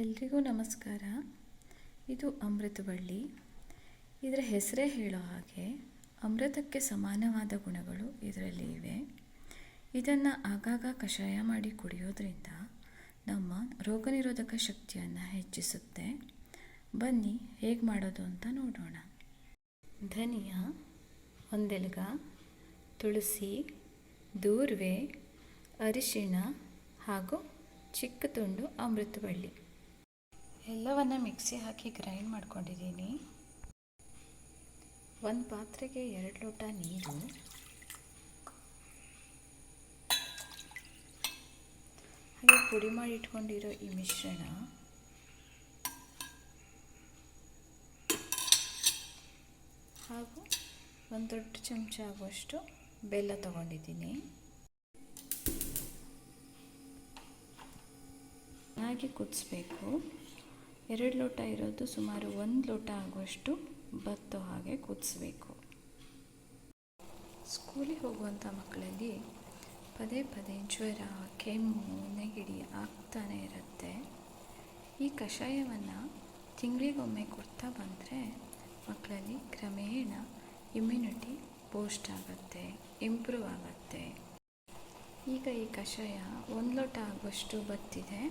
ಎಲ್ರಿಗೂ ನಮಸ್ಕಾರ. ಇದು ಅಮೃತಬಳ್ಳಿ. ಇದರ ಹೆಸರೇ ಹೇಳೋ ಹಾಗೆ ಅಮೃತಕ್ಕೆ ಸಮಾನವಾದ ಗುಣಗಳು ಇದರಲ್ಲಿ ಇವೆ. ಇದನ್ನು ಆಗಾಗ ಕಷಾಯ ಮಾಡಿ ಕುಡಿಯೋದ್ರಿಂದ ನಮ್ಮ ರೋಗನಿರೋಧಕ ಶಕ್ತಿಯನ್ನು ಹೆಚ್ಚಿಸುತ್ತೆ. ಬನ್ನಿ ಹೇಗೆ ಮಾಡೋದು ಅಂತ ನೋಡೋಣ. ಧನಿಯಾ, ಒಂದೆಲಗ, ತುಳಸಿ, ದೂರ್ವೆ, ಅರಿಶಿಣ ಹಾಗೂ ಚಿಕ್ಕ ತುಂಡು ಅಮೃತಬಳ್ಳಿ ಎಲ್ಲವನ್ನು ಮಿಕ್ಸಿ ಹಾಕಿ ಗ್ರೈಂಡ್ ಮಾಡ್ಕೊಂಡಿದ್ದೀನಿ. ಒಂದು ಪಾತ್ರೆಗೆ 2 ಲೋಟ ನೀರು, ಹಾಗೆ ಪುಡಿ ಮಾಡಿ ಇಟ್ಕೊಂಡಿರೋ ಈ ಮಿಶ್ರಣ, ಹಾಗೂ ಒಂದು ದೊಡ್ಡ ಚಮಚ ಆಗುವಷ್ಟು ಬೆಲ್ಲ ತಗೊಂಡಿದ್ದೀನಿ. ಚೆನ್ನಾಗಿ ಕುದಿಸ್ಬೇಕು. 2 ಲೋಟ ಇರೋದು ಸುಮಾರು 1 ಲೋಟ ಆಗುವಷ್ಟು ಬತ್ತೋ ಹಾಗೆ ಕುದಿಸ್ಬೇಕು. ಸ್ಕೂಲಿಗೆ ಹೋಗುವಂಥ ಮಕ್ಕಳಲ್ಲಿ ಪದೇ ಪದೇ ಜ್ವರ, ಕೆಮ್ಮು, ನೆಗಡಿ ಆಗ್ತಾನೆ ಇರುತ್ತೆ. ಈ ಕಷಾಯವನ್ನು ತಿಂಗಳಿಗೊಮ್ಮೆ ಕೊಡ್ತಾ ಬಂದರೆ ಮಕ್ಕಳಲ್ಲಿ ಕ್ರಮೇಣ ಇಮ್ಯುನಿಟಿ ಬೂಸ್ಟ್ ಆಗುತ್ತೆ, ಇಂಪ್ರೂವ್ ಆಗುತ್ತೆ. ಈಗ ಈ ಕಷಾಯ 1 ಲೋಟ ಆಗುವಷ್ಟು ಬತ್ತಿದೆ.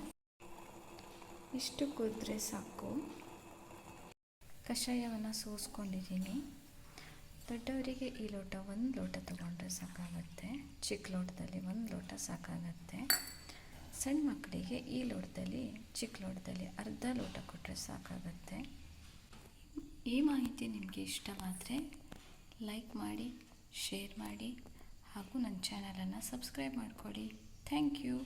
ಇಷ್ಟು ಕುದ್ರೆ ಸಾಕು. ಕಷಾಯವನ್ನು ಸೋಸ್ಕೊಂಡಿದ್ದೀನಿ. ದೊಡ್ಡವರಿಗೆ ಈ ಲೋಟ 1 ಲೋಟ ತಗೊಂಡ್ರೆ ಸಾಕಾಗುತ್ತೆ. ಚಿಕ್ಕ ಲೋಟದಲ್ಲಿ 1 ಲೋಟ ಸಾಕಾಗುತ್ತೆ. ಸಣ್ಣ ಮಕ್ಕಳಿಗೆ ಈ ಲೋಟದಲ್ಲಿ, ಚಿಕ್ಕ ಲೋಟದಲ್ಲಿ ಅರ್ಧ ಲೋಟ ಕೊಟ್ಟರೆ ಸಾಕಾಗುತ್ತೆ. ಈ ಮಾಹಿತಿ ನಿಮಗೆ ಇಷ್ಟವಾದರೆ ಲೈಕ್ ಮಾಡಿ, ಶೇರ್ ಮಾಡಿ ಹಾಗೂ ನನ್ನ ಚಾನಲನ್ನು ಸಬ್ಸ್ಕ್ರೈಬ್ ಮಾಡಿಕೊಡಿ. Thank you.